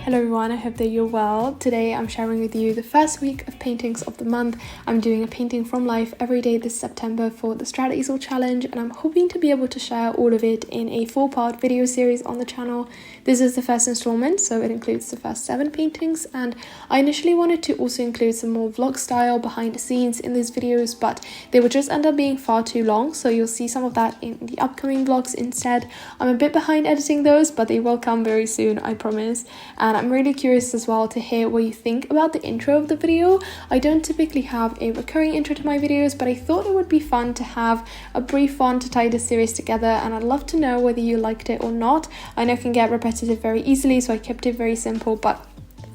Hello everyone, I hope that you're well. Today I'm sharing with you the first week of paintings of the month. I'm doing a painting from life every day this September for the Strada Easel challenge, and I'm hoping to be able to share all of it in a 4-part video series on the channel. This is the first installment, so it includes the first 7 paintings, and I initially wanted to also include some more vlog style behind the scenes in these videos, but they would just end up being far too long, so you'll see some of that in the upcoming vlogs instead. I'm a bit behind editing those, but they will come very soon, I promise. And I'm really curious as well to hear what you think about the intro of the video. I don't typically have a recurring intro to my videos, but I thought it would be fun to have a brief one to tie this series together, and I'd love to know whether you liked it or not. I know it can get repetitive very easily, so I kept it very simple, but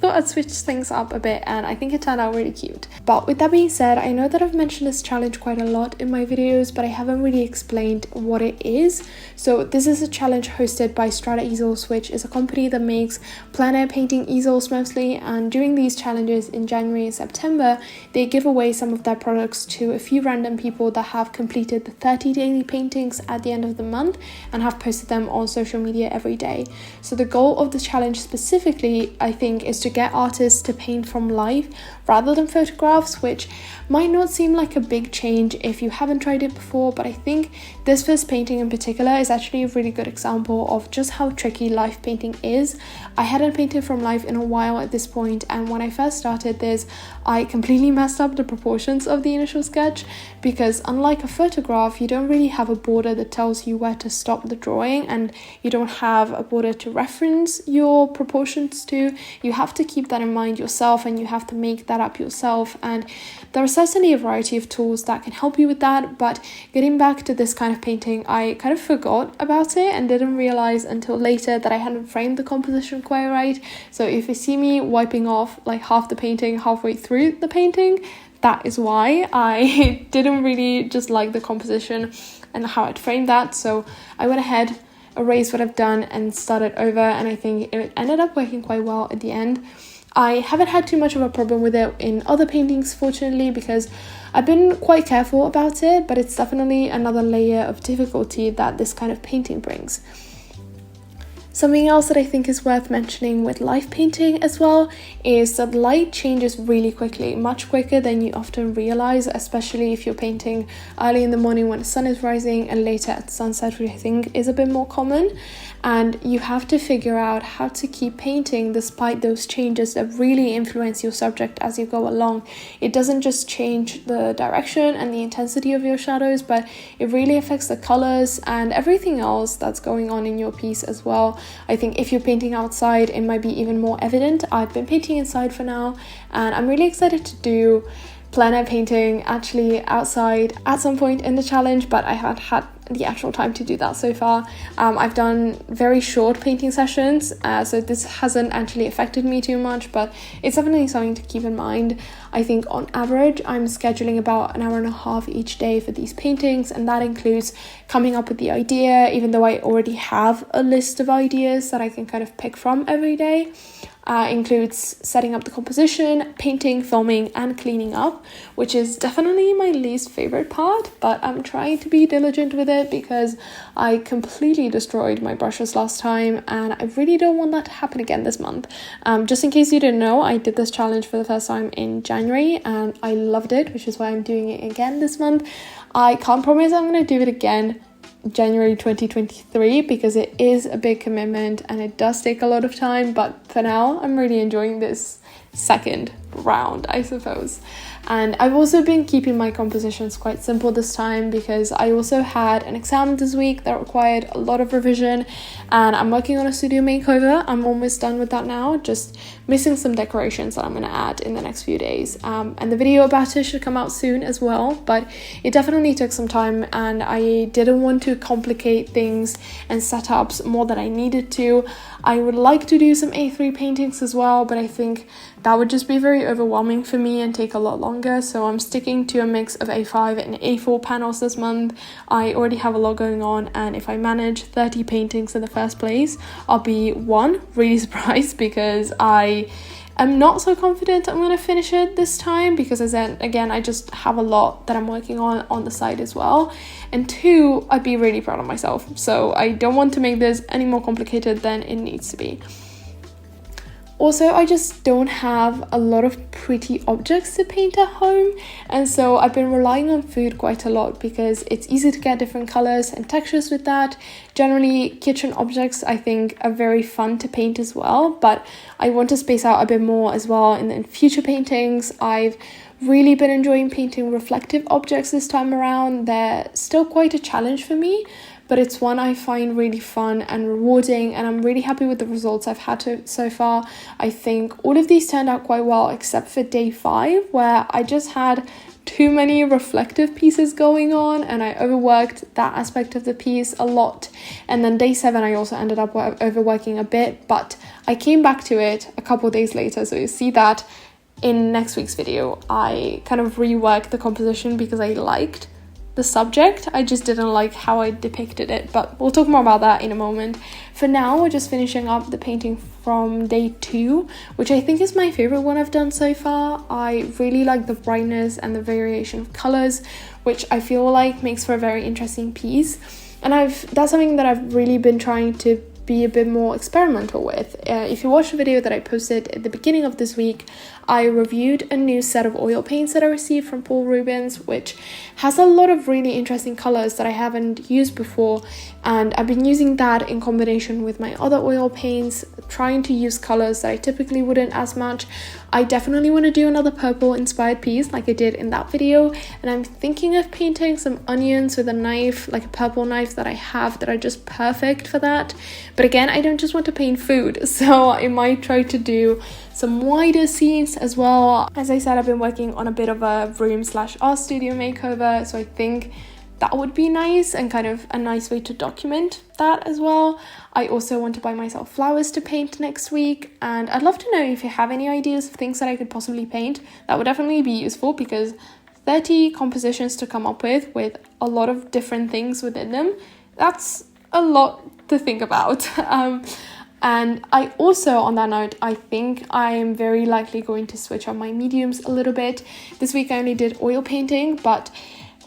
thought I'd switch things up a bit, and I think it turned out really cute. But with that being said, I know that I've mentioned this challenge quite a lot in my videos, but I haven't really explained what it is. So this is a challenge hosted by Strada Easels, which is a company that makes plein air painting easels mostly, and during these challenges in January and September, they give away some of their products to a few random people that have completed the 30 daily paintings at the end of the month and have posted them on social media every day. So the goal of the challenge specifically, I think, is to get artists to paint from life rather than photographs, which might not seem like a big change if you haven't tried it before, but I think this first painting in particular is actually a really good example of just how tricky life painting is. I hadn't painted from life in a while at this point, and when I first started this, I completely messed up the proportions of the initial sketch, because unlike a photograph, you don't really have a border that tells you where to stop the drawing, and you don't have a border to reference your proportions to. You have to keep that in mind yourself, and you have to make that up yourself, and there are certainly a variety of tools that can help you with that. But getting back to this kind of painting, I kind of forgot about it and didn't realize until later that I hadn't framed the composition quite right. So if you see me wiping off like half the painting halfway through the painting, that is why. I didn't really just like the composition and how I'd framed that, so I went ahead, erased what I've done and started over, and I think it ended up working quite well at the end. I haven't had too much of a problem with it in other paintings, fortunately, because I've been quite careful about it, but it's definitely another layer of difficulty that this kind of painting brings. Something else that I think is worth mentioning with life painting as well is that light changes really quickly, much quicker than you often realize, especially if you're painting early in the morning when the sun is rising and later at sunset, which I think is a bit more common. And you have to figure out how to keep painting despite those changes that really influence your subject as you go along. It doesn't just change the direction and the intensity of your shadows, but it really affects the colors and everything else that's going on in your piece as well. I think if you're painting outside, it might be even more evident. I've been painting inside for now, and I'm really excited to do plein air painting actually outside at some point in the challenge, but I haven't had the actual time to do that so far. I've done very short painting sessions, so this hasn't actually affected me too much, but it's definitely something to keep in mind. I think on average I'm scheduling about an hour and a half each day for these paintings, and that includes coming up with the idea, even though I already have a list of ideas that I can kind of pick from every day. Includes setting up the composition, painting, filming, and cleaning up, which is definitely my least favorite part, but I'm trying to be diligent with it because I completely destroyed my brushes last time, and I really don't want that to happen again this month. Just in case you didn't know, I did this challenge for the first time in January and I loved it, which is why I'm doing it again this month. I can't promise I'm going to do it again January 2023 because it is a big commitment and it does take a lot of time, but for now I'm really enjoying this second round, I suppose. And I've also been keeping my compositions quite simple this time because I also had an exam this week that required a lot of revision, and I'm working on a studio makeover. I'm almost done with that now, just missing some decorations that I'm going to add in the next few days. And the video about it should come out soon as well, but it definitely took some time and I didn't want to complicate things and setups more than I needed to. I would like to do some A3 paintings as well, but I think that would just be very overwhelming for me and take a lot longer, so I'm sticking to a mix of A5 and A4 panels this month. I already have a lot going on, and if I manage 30 paintings in the first place, I'll be really surprised because I am not so confident I'm going to finish it this time because again I just have a lot that I'm working on the side as well, and 2, I'd be really proud of myself, so I don't want to make this any more complicated than it needs to be. Also, I just don't have a lot of pretty objects to paint at home, and so I've been relying on food quite a lot because it's easy to get different colors and textures with that. Generally, kitchen objects I think are very fun to paint as well, but I want to space out a bit more as well in future paintings. I've really been enjoying painting reflective objects this time around. They're still quite a challenge for me, but it's one I find really fun and rewarding, and I'm really happy with the results I've had so far. I think all of these turned out quite well except for day 5, where I just had too many reflective pieces going on and I overworked that aspect of the piece a lot. And then day 7 I also ended up overworking a bit, but I came back to it a couple days later, so you see that in next week's video. I kind of reworked the composition because I liked the subject, I just didn't like how I depicted it, but we'll talk more about that in a moment. For now, we're just finishing up the painting from day 2, which I think is my favorite one I've done so far. I really like the brightness and the variation of colors, which I feel like makes for a very interesting piece, and that's something that I've really been trying to be a bit more experimental with. If you watch the video that I posted at the beginning of this week, I reviewed a new set of oil paints that I received from Rubens, which has a lot of really interesting colors that I haven't used before, and I've been using that in combination with my other oil paints, trying to use colors that I typically wouldn't as much. I definitely want to do another purple inspired piece like I did in that video, and I'm thinking of painting some onions with a knife, like a purple knife that I have that are just perfect for that. But again, I don't just want to paint food, so I might try to do some wider scenes as well. As I said, I've been working on a bit of a room/art studio makeover, so I think that would be nice and kind of a nice way to document that as well. I also want to buy myself flowers to paint next week, and I'd love to know if you have any ideas of things that I could possibly paint. That would definitely be useful because 30 compositions to come up with a lot of different things within them, that's a lot to think about. And I also, on that note, I think I am very likely going to switch on my mediums a little bit. This week I only did oil painting, but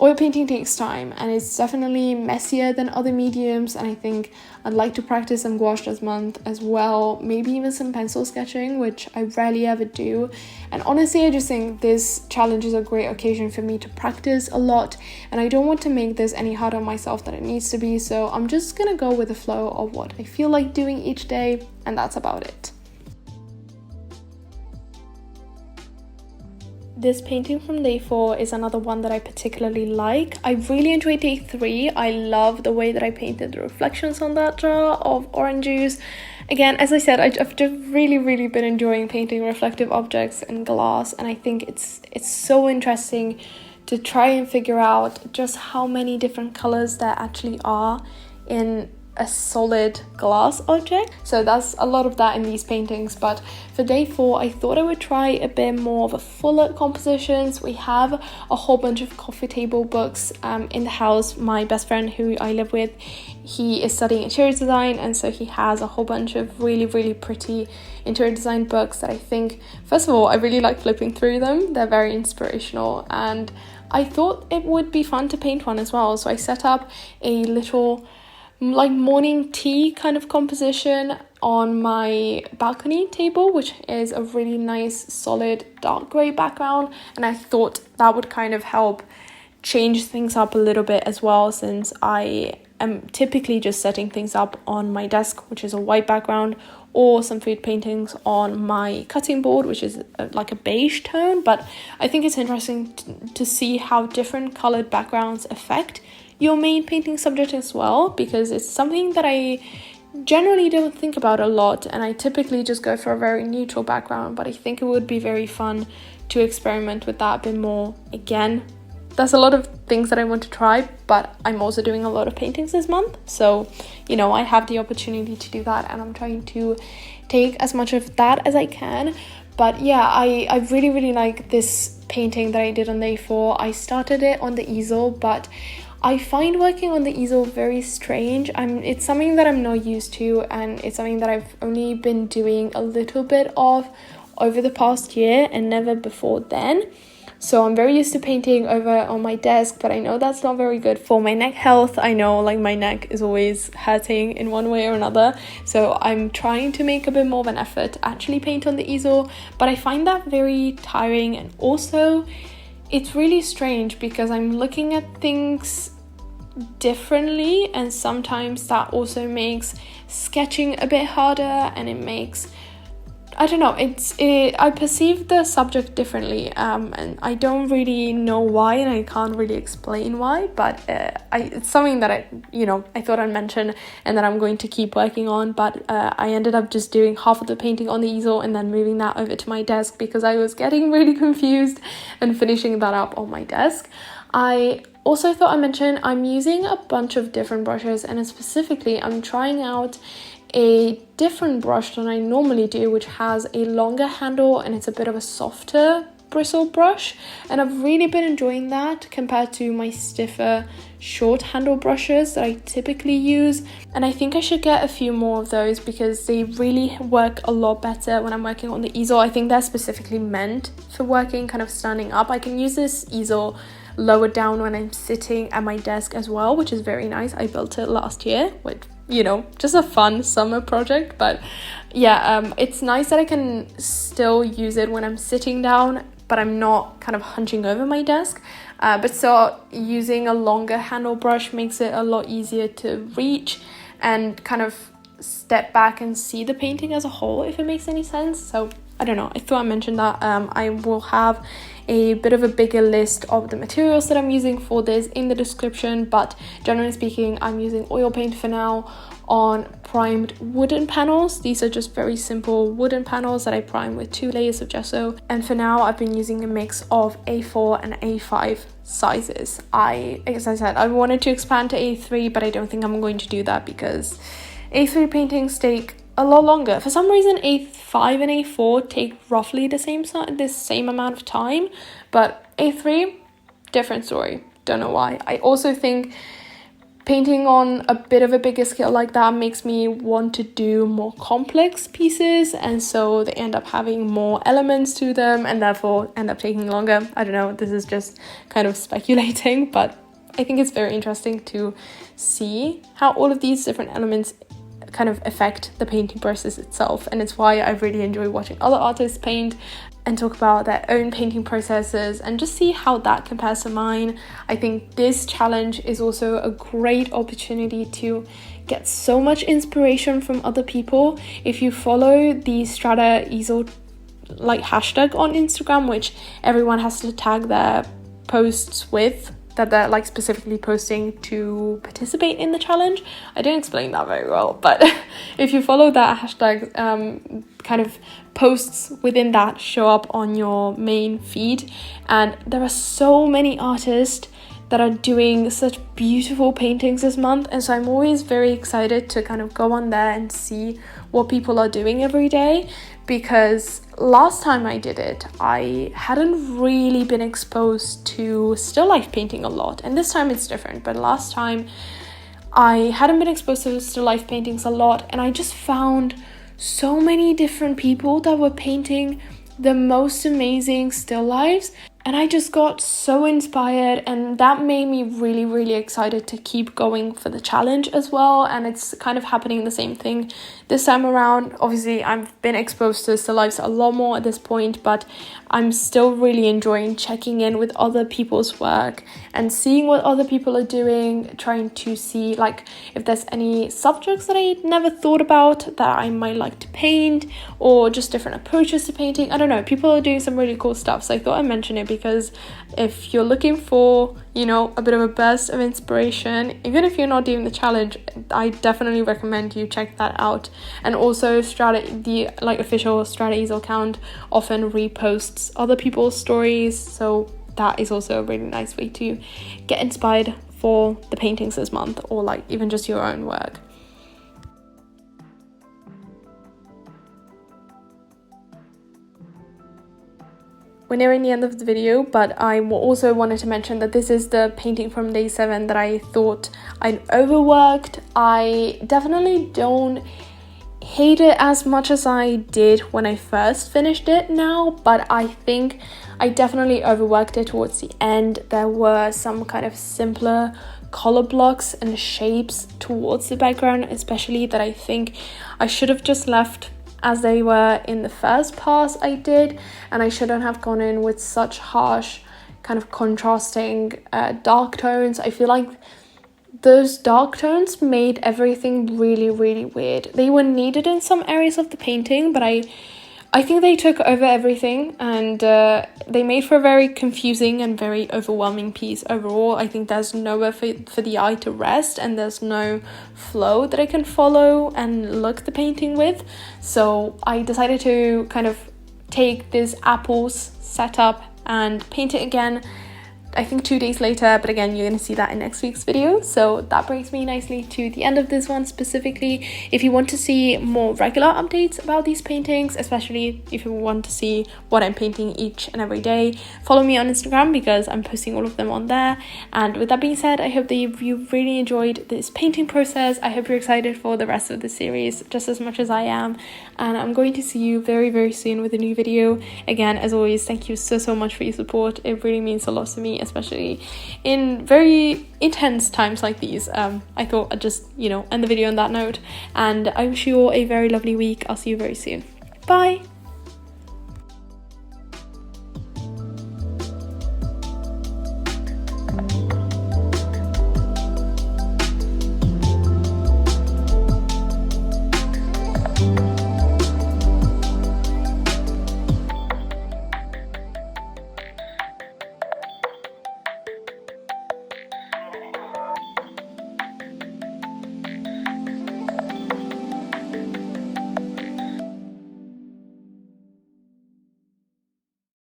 oil painting takes time and it's definitely messier than other mediums, and I think I'd like to practice some gouache this month as well, maybe even some pencil sketching, which I rarely ever do. And honestly, I just think this challenge is a great occasion for me to practice a lot, and I don't want to make this any harder on myself than it needs to be, so I'm just gonna go with the flow of what I feel like doing each day, and that's about it. This painting from day 4 is another one that I particularly like. I really enjoyed day 3. I love the way that I painted the reflections on that jar of orange juice. Again, as I said, I've just really been enjoying painting reflective objects and glass, and I think it's so interesting to try and figure out just how many different colors there actually are in a solid glass object. So that's a lot of that in these paintings. But for day 4, I thought I would try a bit more of a fuller compositions. We have a whole bunch of coffee table books in the house. My best friend who I live with, he is studying interior design, and so he has a whole bunch of really pretty interior design books that I think, first of all, I really like flipping through them. They're very inspirational, and I thought it would be fun to paint one as well. So I set up a little like morning tea kind of composition on my balcony table, which is a really nice solid dark grey background, and I thought that would kind of help change things up a little bit as well, since I am typically just setting things up on my desk, which is a white background, or some food paintings on my cutting board, which is like a beige tone. But I think it's interesting to see how different colored backgrounds affect your main painting subject as well, because it's something that I generally don't think about a lot, and I typically just go for a very neutral background, but I think it would be very fun to experiment with that a bit more. Again, there's a lot of things that I want to try, but I'm also doing a lot of paintings this month, so you know, I have the opportunity to do that, and I'm trying to take as much of that as I can. But yeah, I really like this painting that I did on day 4. I started it on the easel, but I find working on the easel very strange. It's something that I'm not used to, and it's something that I've only been doing a little bit of over the past year and never before then. So I'm very used to painting over on my desk, but I know that's not very good for my neck health. I know like my neck is always hurting in one way or another. So I'm trying to make a bit more of an effort to actually paint on the easel, but I find that very tiring. And also it's really strange because I'm looking at things differently, and sometimes that also makes sketching a bit harder, and it makes, I don't know, I perceive the subject differently, and I don't really know why, and I can't really explain why, but it's something that I thought I'd mention and that I'm going to keep working on. But I ended up just doing half of the painting on the easel and then moving that over to my desk because I was getting really confused and finishing that up on my desk. I also thought I'd mention I'm using a bunch of different brushes, and specifically I'm trying out a different brush than I normally do, which has a longer handle and it's a bit of a softer bristle brush, and I've really been enjoying that compared to my stiffer short handle brushes that I typically use. And I think I should get a few more of those because they really work a lot better when I'm working on the easel. I think they're specifically meant for working kind of standing up. I can use this easel lower down when I'm sitting at my desk as well, which is very nice. I built it last year with, just a fun summer project. But yeah, it's nice that I can still use it when I'm sitting down, but I'm not kind of hunching over my desk. But so using a longer handle brush makes it a lot easier to reach and kind of step back and see the painting as a whole, if it makes any sense. So I don't know, I thought I mentioned that. I will have a bit of a bigger list of the materials that I'm using for this in the description, but generally speaking, I'm using oil paint for now on primed wooden panels. These are just very simple wooden panels that I prime with 2 layers of gesso, and for now I've been using a mix of A4 and A5 sizes. As I said, I wanted to expand to A3, but I don't think I'm going to do that because A3 paintings take a lot longer. For some reason, A5 and A4 take roughly the same amount of time, but A3, different story. Don't know why. I also think painting on a bit of a bigger scale like that makes me want to do more complex pieces, and so they end up having more elements to them and therefore end up taking longer. I don't know, this is just kind of speculating, but I think it's very interesting to see how all of these different elements kind of affect the painting process itself, and it's why I really enjoy watching other artists paint and talk about their own painting processes and just see how that compares to mine. I think this challenge is also a great opportunity to get so much inspiration from other people. If you follow the Strada Easel hashtag on Instagram, which everyone has to tag their posts with, that they're specifically posting to participate in the challenge. I didn't explain that very well, but if you follow that hashtag, kind of posts within that show up on your main feed, and there are so many artists that are doing such beautiful paintings this month, and so I'm always very excited to kind of go on there and see what people are doing every day, because last time I did it, I hadn't really been exposed to still life painting a lot, and this time it's different, but last time I hadn't been exposed to still life paintings a lot, and I just found so many different people that were painting the most amazing still lifes, and I just got so inspired, and that made me really, really excited to keep going for the challenge as well. And it's kind of happening the same thing this time around. Obviously, I've been exposed to still lifes a lot more at this point, but I'm still really enjoying checking in with other people's work and seeing what other people are doing, trying to see if there's any subjects that I never thought about that I might like to paint, or just different approaches to painting. I don't know, people are doing some really cool stuff, so I thought I'd mention it because if you're looking for, a bit of a burst of inspiration, even if you're not doing the challenge, I definitely recommend you check that out. And also the official Strada Easel account often reposts other people's stories, so that is also a really nice way to get inspired for the paintings this month, or even just your own work. We're nearing the end of the video, but I also wanted to mention that this is the painting from day 7 that I thought I'd overworked. I definitely don't hate it as much as I did when I first finished it now, but I think I definitely overworked it towards the end. There were some kind of simpler color blocks and shapes towards the background, especially, that I think I should have just left as they were in the first pass I did, and I shouldn't have gone in with such harsh kind of contrasting dark tones. I feel like those dark tones made everything really, really weird. They were needed in some areas of the painting, but I think they took over everything, and they made for a very confusing and very overwhelming piece overall. I think there's nowhere for the eye to rest, and there's no flow that I can follow and look the painting with. So I decided to kind of take this apples setup and paint it again, I think 2 days later, but again, you're going to see that in next week's video. So that brings me nicely to the end of this one specifically. If you want to see more regular updates about these paintings, especially if you want to see what I'm painting each and every day, follow me on Instagram because I'm posting all of them on there. And with that being said, I hope that you really enjoyed this painting process. I hope you're excited for the rest of the series just as much as I am. And I'm going to see you very, very soon with a new video. Again, as always, thank you so much for your support. It really means a lot to me, especially in very intense times like these. I thought I'd just, end the video on that note, and I wish you all a very lovely week. I'll see you very soon. Bye!